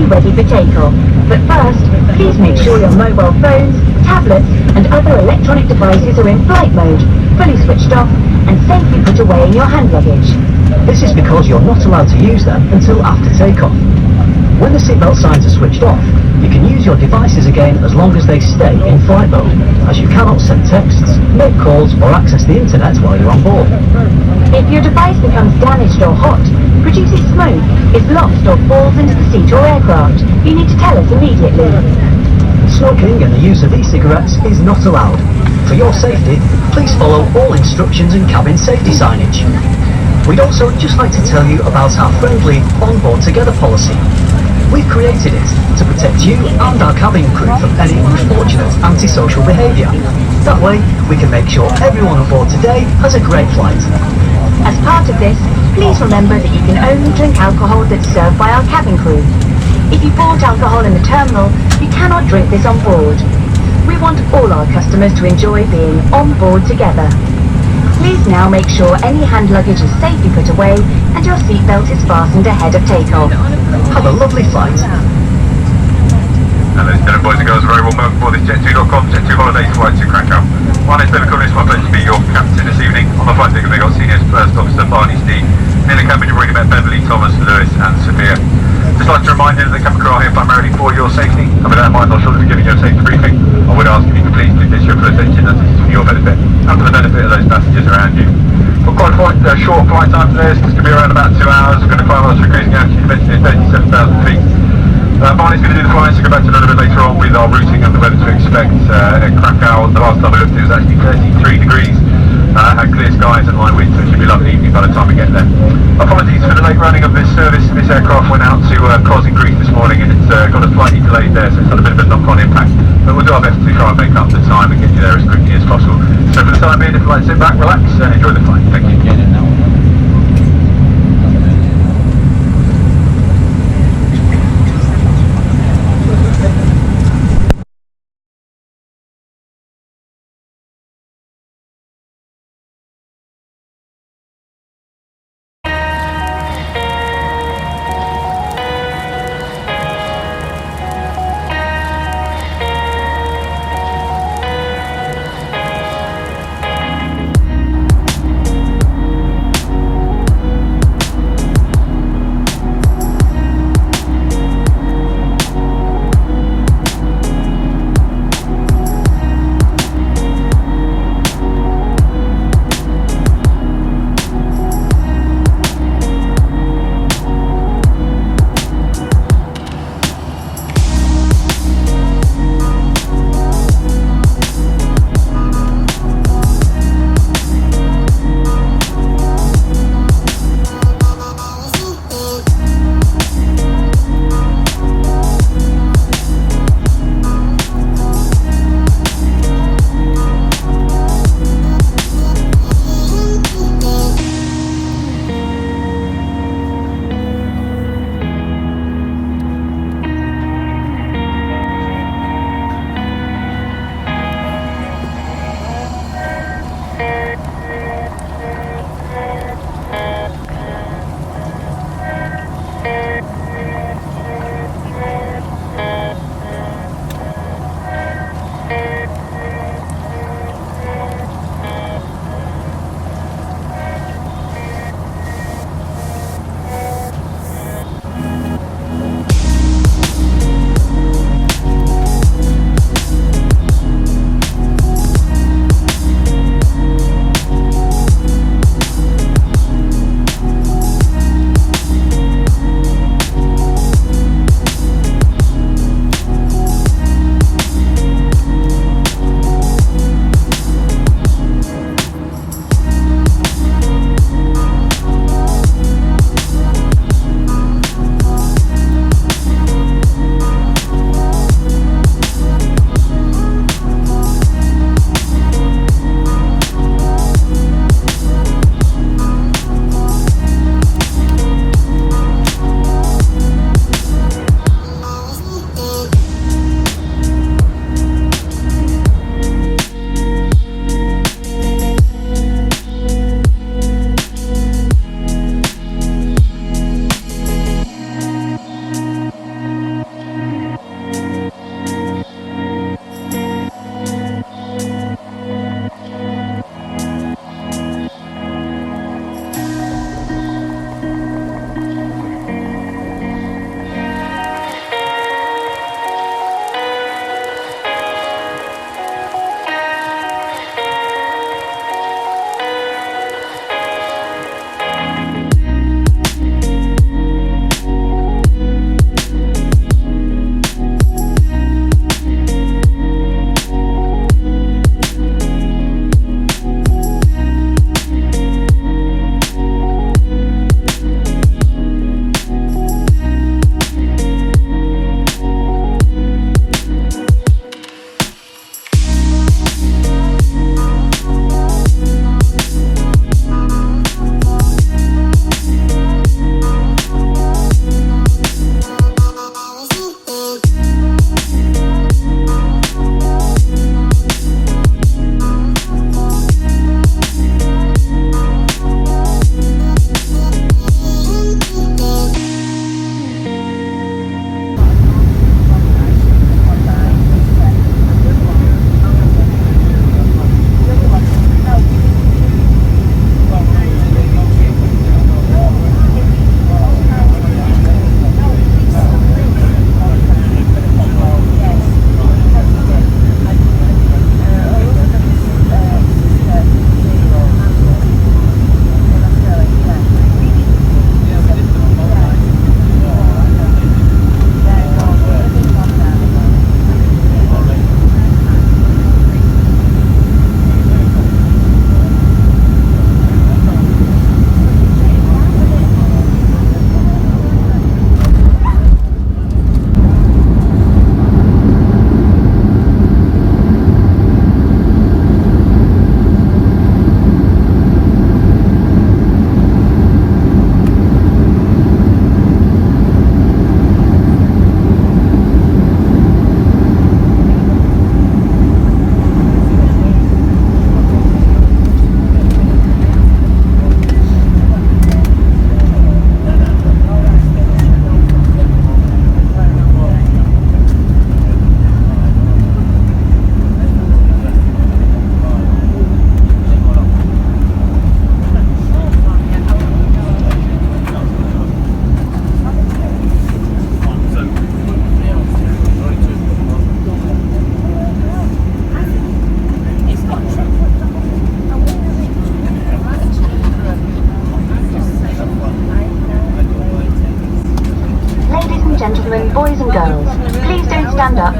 be ready for takeoff. But first, please make sure your mobile phones, tablets and other electronic devices are in flight mode, fully switched off and safely put away in your hand luggage. This is because you're not allowed to use them until after takeoff. When the seatbelt signs are switched off, you can use your devices again as long as they stay in flight mode, as you cannot send texts, make calls or access the internet while you're on board. If your device becomes damaged or hot, produces smoke, is lost or falls into the seat or aircraft, you need to tell us immediately. Smoking and the use of e-cigarettes is not allowed. For your safety, please follow all instructions and cabin safety signage. We'd also just like to tell you about our friendly On Board Together policy. We've created it to protect you and our cabin crew from any unfortunate antisocial behaviour. That way, we can make sure everyone on board today has a great flight. As part of this, please remember that you can only drink alcohol that's served by our cabin crew. If you bought alcohol in the terminal, you cannot drink this on board. We want all our customers to enjoy being on board together. Please now make sure any hand luggage is safely put away and your seatbelt is fastened ahead of takeoff. Have a lovely flight. Hello, boys and girls, very warm welcome aboard this Jet2.com, Jet2 Holidays flight to Krakow. My name's David Collins, it's my pleasure to be your captain this evening. On the flight ticket they got Senior First Officer Barney Steve. In the cabin you've already met Beverly, Thomas, Lewis and Sophia. Just like to remind you that the cabin crew are here primarily for your safety. And with that in mind, I'll shortly be giving you a safety briefing. I would ask if you could please give this your full attention as this is for your benefit and for the benefit of those passengers around you. We've got quite a short flight time for this. It's going to be around about 2 hours. We're going to climb up to a cruising altitude eventually at 37,000 feet. Barney's going to do the flying, so we'll go back to a little bit later on with our routing and the weather to expect at Krakow. The last time I looked it was actually 33 degrees. Had clear skies and light winds, so it should be a lovely evening by the time we get there. Apologies for the late running of this service. This aircraft went out to Kos in Greece this morning and it's got us slightly delayed there, so it's had a bit of a knock-on impact. But we'll do our best to try and make up the time and get you there as quickly as possible. So for the time being, if you'd like to sit back, relax and enjoy the flight. Thank you.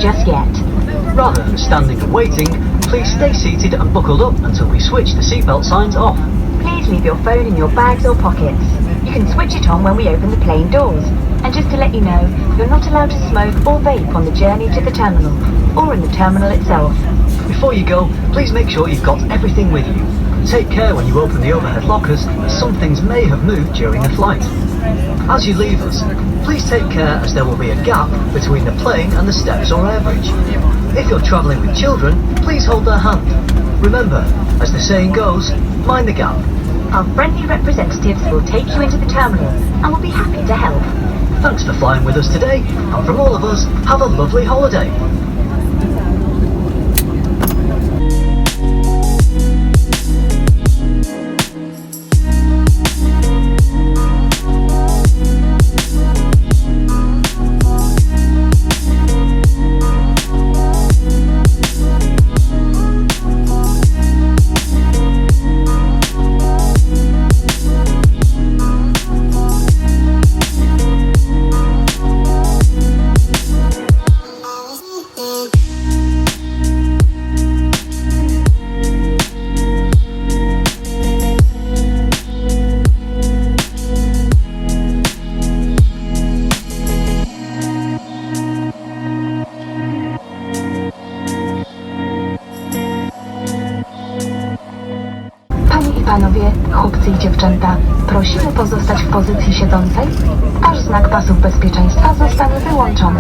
just yet. Rather than standing and waiting, please stay seated and buckled up until we switch the seatbelt signs off. Please leave your phone in your bags or pockets. You can switch it on when we open the plane doors. And just to let you know, you're not allowed to smoke or vape on the journey to the terminal, or in the terminal itself. Before you go, please make sure you've got everything with you. Take care when you open the overhead lockers, as some things may have moved during the flight. As you leave us, please take care as there will be a gap between the plane and the steps or air bridge. If you're travelling with children, please hold their hand. Remember, as the saying goes, mind the gap. Our friendly representatives will take you into the terminal and will be happy to help. Thanks for flying with us today, and from all of us, have a lovely holiday. Panowie, chłopcy i dziewczęta, prosimy pozostać w pozycji siedzącej, aż znak pasów bezpieczeństwa zostanie wyłączony.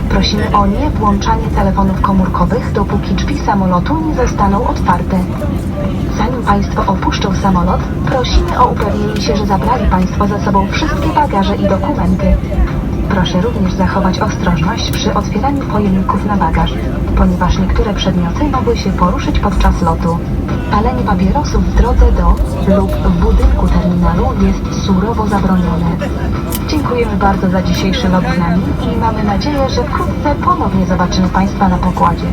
Prosimy o niewłączanie telefonów komórkowych, dopóki drzwi samolotu nie zostaną otwarte. Zanim Państwo opuszczą samolot, prosimy o upewnienie się, że zabrali Państwo ze sobą wszystkie bagaże i dokumenty. Proszę również zachować ostrożność przy otwieraniu pojemników na bagaż, ponieważ niektóre przedmioty mogły się poruszyć podczas lotu. Palenie papierosów w drodze do lub w budynku terminalu jest surowo zabronione. Dziękujemy bardzo za dzisiejszy lot z nami i mamy nadzieję, że wkrótce ponownie zobaczymy Państwa na pokładzie.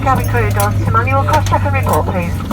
Cabin crew, doors to manual cross-check and report, please.